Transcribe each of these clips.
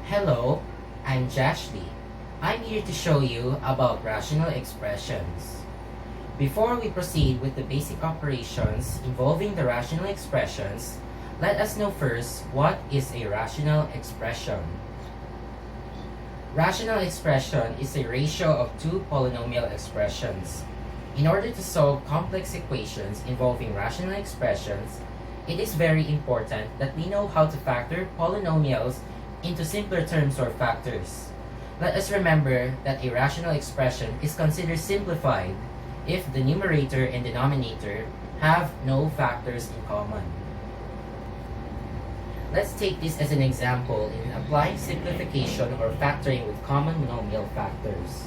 Hello, I'm Jashly. I'm here to show you about rational expressions. Before we proceed with the basic operations involving the rational expressions, let us know first what is a rational expression. Rational expression is a ratio of two polynomial expressions. In order to solve complex equations involving rational expressions, it is very important that we know how to factor polynomials into simpler terms or factors. Let us remember that a rational expression is considered simplified if the numerator and denominator have no factors in common. Let's take this as an example in applying simplification or factoring with common monomial factors.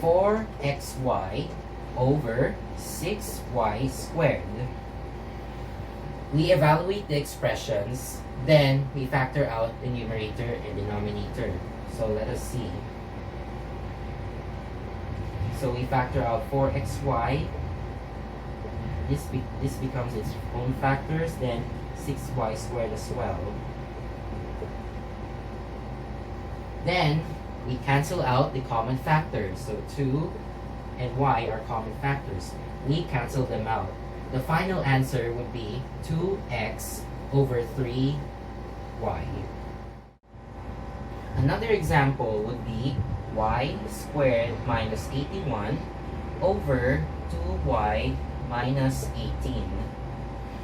4xy over 6y squared. We evaluate the expressions, then we factor out the numerator and denominator. So let us see. So we factor out 4xy. This becomes its own factors, then 6y squared as well. Then we cancel out the common factors. So 2 and y are common factors. We cancel them out. The final answer would be 2x over 3y. Another example would be y squared minus 81 over 2y minus 18.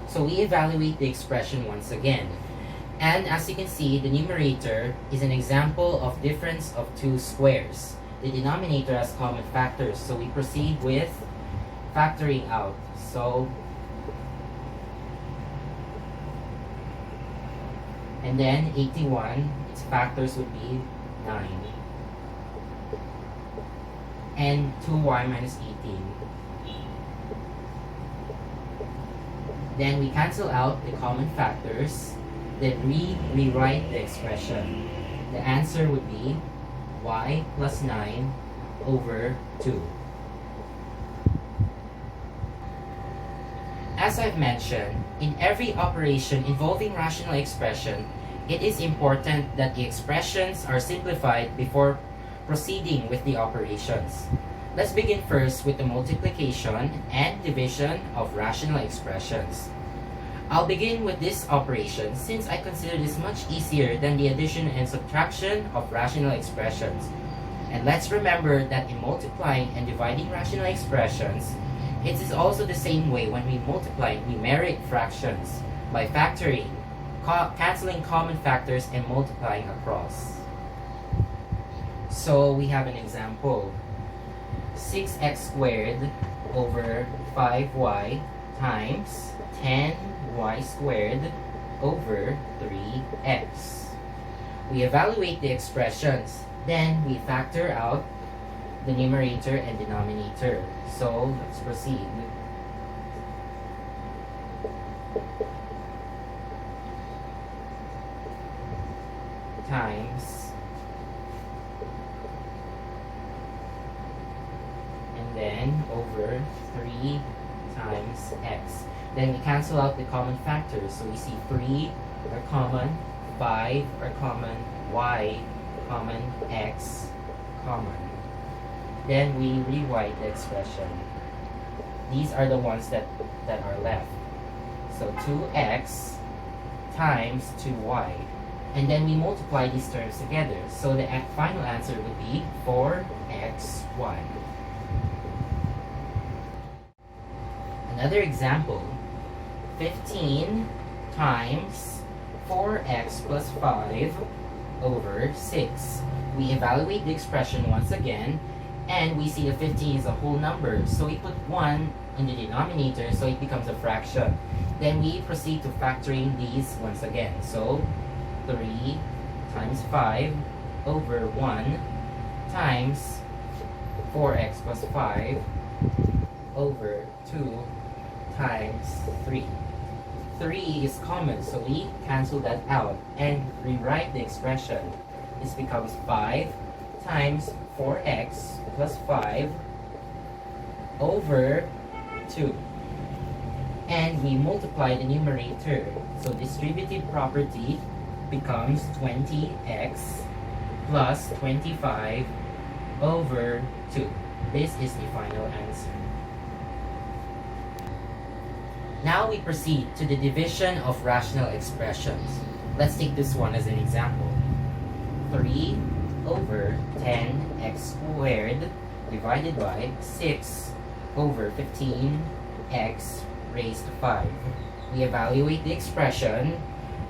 So we evaluate the expression once again. And as you can see, the numerator is an example of difference of two squares. The denominator has common factors, so we proceed with factoring out. So, and then 81, its factors would be 9. And 2y minus 18. Then we cancel out the common factors, then rewrite the expression. The answer would be y plus 9 over 2. As I've mentioned, in every operation involving rational expression, it is important that the expressions are simplified before proceeding with the operations. Let's begin first with the multiplication and division of rational expressions. I'll begin with this operation since I consider this much easier than the addition and subtraction of rational expressions. And let's remember that in multiplying and dividing rational expressions, it is also the same way when we multiply numeric fractions by factoring, canceling common factors, and multiplying across. So we have an example. 6x squared over 5y times 10y squared over 3x. We evaluate the expressions, then we factor out the numerator and denominator. So let's proceed. Times, and then over 3 times x. Then we cancel out the common factors. So we see 3 are common, 5 are common, y common, x common. Then we rewrite the expression. These are the ones that are left. So 2x times 2y. And then we multiply these terms together. So the final answer would be 4xy. Another example, 15 times 4x plus 5 over 6. We evaluate the expression once again, and we see the 15 is a whole number. So we put 1 in the denominator, so it becomes a fraction. Then we proceed to factoring these once again. So 3 times 5 over 1 times 4x plus 5 over 2 times 3. 3 is common, so we cancel that out and rewrite the expression. This becomes 5 times 4x plus 5 over 2. And we multiply the numerator. So distributive property becomes 20x plus 25 over 2. This is the final answer. Now we proceed to the division of rational expressions. Let's take this one as an example. 3 over 10x squared divided by 6 over 15x raised to 5. We evaluate the expression,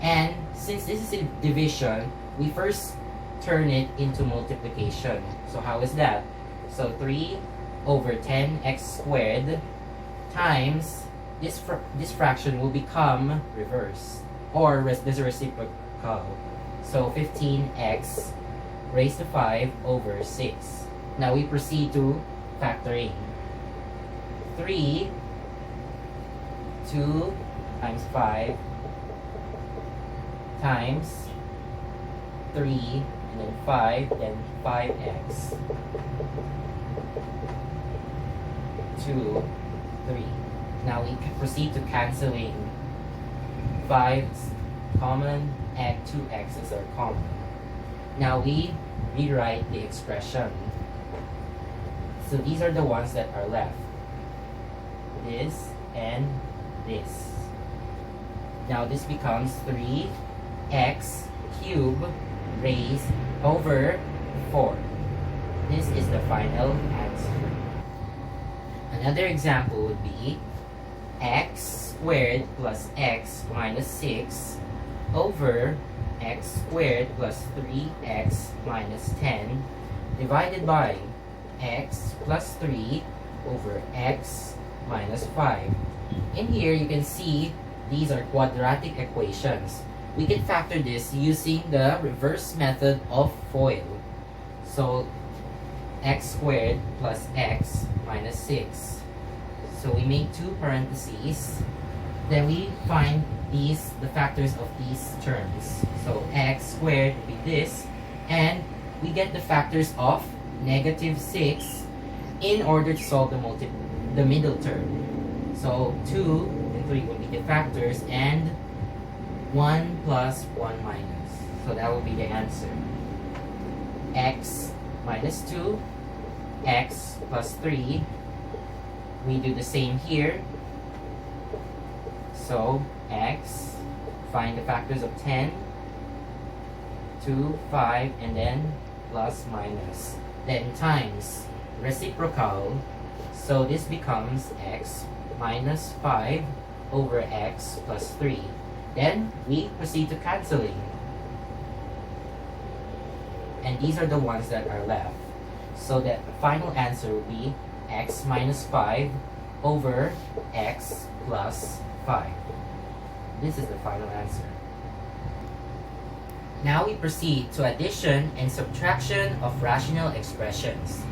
and since this is a division, we first turn it into multiplication. So how is that? So 3 over 10x squared times this fraction will become reversed, or this reciprocal. So 15x raised to 5 over 6. Now we proceed to factoring. 3, 2 times 5 times 3, and then 5, then 5x. 2, 3. Now we can proceed to canceling. 5 common and 2x's are common. Now we rewrite the expression. So these are the ones that are left. This and this. Now this becomes 3x cubed raised over 4. This is the final answer. Another example would be x squared plus x minus 6 over x squared plus 3x minus 10 divided by x plus 3 over x minus 5. In here, you can see these are quadratic equations. We can factor this using the reverse method of FOIL. So x squared plus x minus 6. So we make two parentheses. Then we find the factors of these terms. So x squared would be this, and we get the factors of negative 6 in order to solve the middle term. So 2 and 3 will be the factors, and 1 plus 1 minus. So that will be the answer. X minus 2, x plus 3. We do the same here. So x, find the factors of 10, 2, 5, and then plus minus. Then times reciprocal. So this becomes x minus 5 over x plus 3. Then we proceed to canceling. And these are the ones that are left. So that the final answer will be x minus 5 over x plus 5. This is the final answer. Now we proceed to addition and subtraction of rational expressions.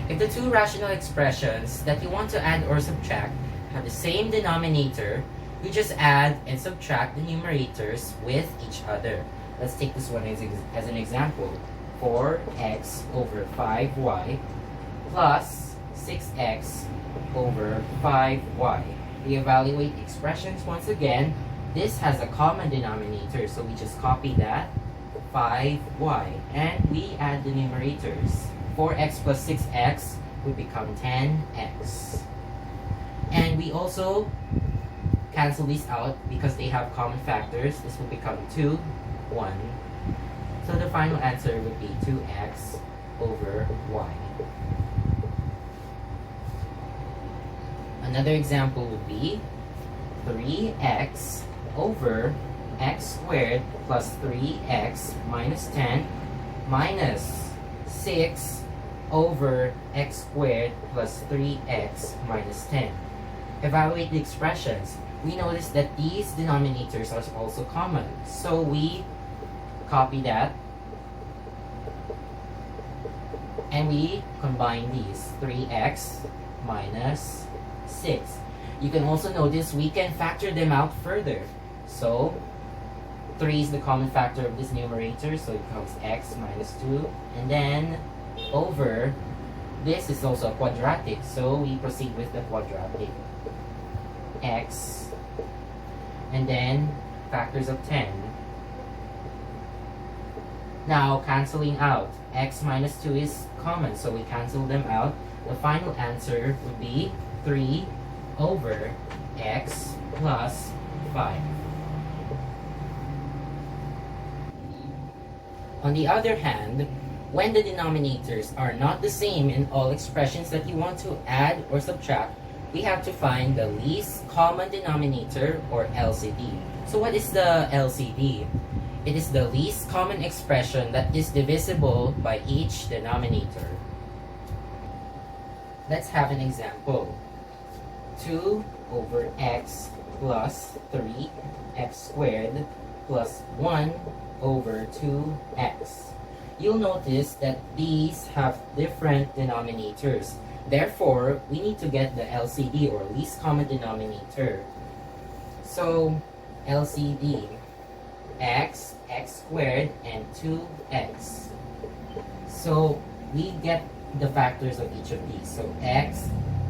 If the two rational expressions that you want to add or subtract have the same denominator, you just add and subtract the numerators with each other. Let's take this one as an example. 4x over 5y plus 6x over 5y. We evaluate expressions once again. This has a common denominator, so we just copy that, 5y, and we add the numerators. 4x plus 6x would become 10x. And we also cancel these out because they have common factors. This will become 2, 1. So the final answer would be 2x over y. Another example would be 3x over x squared plus 3x minus 10 minus 6 over x squared plus 3x minus 10. Evaluate the expressions. We notice that these denominators are also common. So we copy that and we combine these. 3x minus 6. You can also notice we can factor them out further. So 3 is the common factor of this numerator, so it becomes x minus 2. And then over, this is also a quadratic, so we proceed with the quadratic. X, and then factors of 10. Now, canceling out. X minus 2 is common, so we cancel them out. The final answer would be 3 over x plus 5. On the other hand, when the denominators are not the same in all expressions that you want to add or subtract, we have to find the least common denominator, or LCD. So what is the LCD? It is the least common expression that is divisible by each denominator. Let's have an example. 2 over x plus 3 x squared plus 1 over 2x. You'll notice that these have different denominators. Therefore, we need to get the LCD, or least common denominator. So, LCD, x, x squared, and 2x. So, we get the factors of each of these. So, x,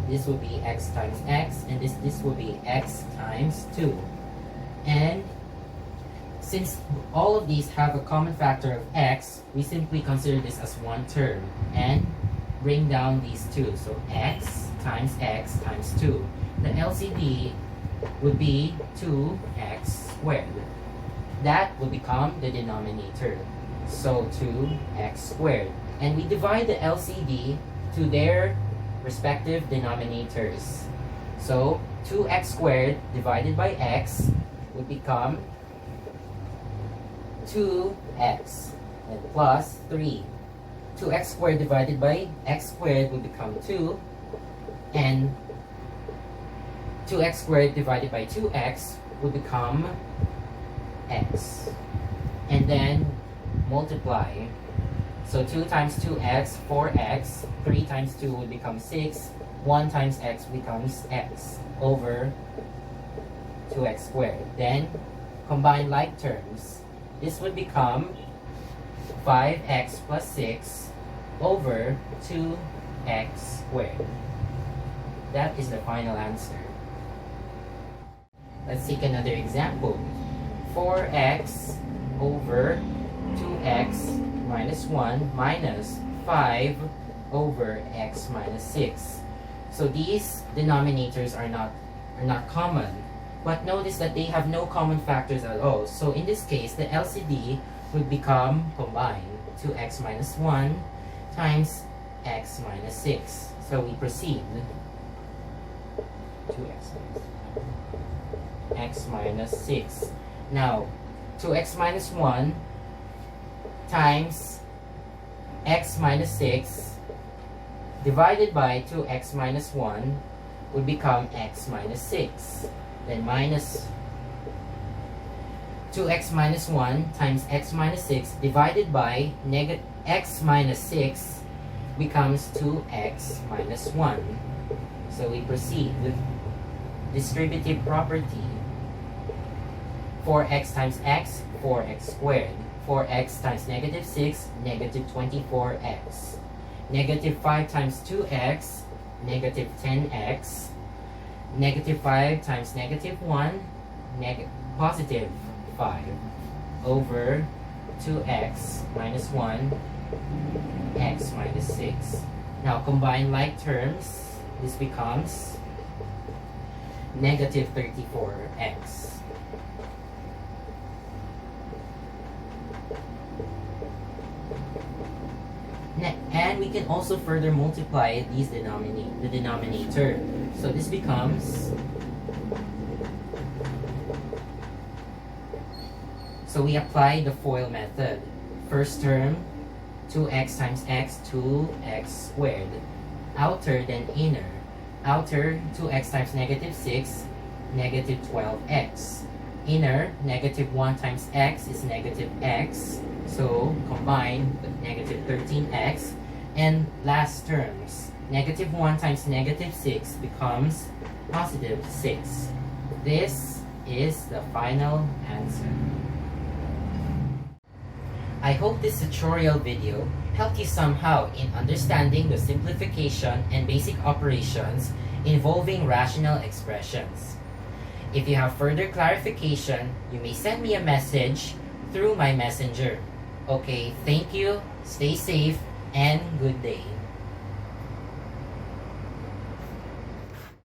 this will be x times x, and this will be x times 2. And since all of these have a common factor of x, we simply consider this as one term and bring down these two. So x times 2. The LCD would be 2x squared. That will become the denominator. So 2x squared. And we divide the LCD to their respective denominators. So 2x squared divided by x would become 2x and plus 3. 2x squared divided by x squared would become 2, and 2x squared divided by 2x would become x. And then multiply. So 2 times 2x, 4x, 3 times 2 would become 6, 1 times x becomes x over 2x squared. Then combine like terms. This would become 5x plus 6 over 2x squared. That is the final answer. Let's take another example. 4x over 2x minus 1 minus 5 over x minus 6. So these denominators are not common. But notice that they have no common factors at all. So in this case, the LCD would become combined. 2x minus 1 times x minus 6. So we proceed. 2x minus x minus 6. Now, 2x minus 1 times x minus 6 divided by 2x minus 1 would become x minus 6. Then minus 2x minus 1 times x minus 6 divided by x minus 6 becomes 2x minus 1. So we proceed with distributive property. 4x times x, 4x squared. 4x times negative 6, negative 24x. Negative 5 times 2x, negative 10x. Negative 5 times negative 1, positive 5 over 2x minus 1, x minus 6. Now combine like terms. This becomes negative 34x. And we can also further multiply these the denominator. So this becomes, so we apply the FOIL method. First term, 2x times x, 2x squared. Outer, then inner. Outer, 2x times negative 6, negative 12x. Inner, negative 1 times x is negative x. So combine with negative 13x. And last terms, negative 1 times negative 6 becomes positive 6. This is the final answer. I hope this tutorial video helped you somehow in understanding the simplification and basic operations involving rational expressions. If you have further clarification, you may send me a message through my messenger. Okay, thank you, stay safe, and good day.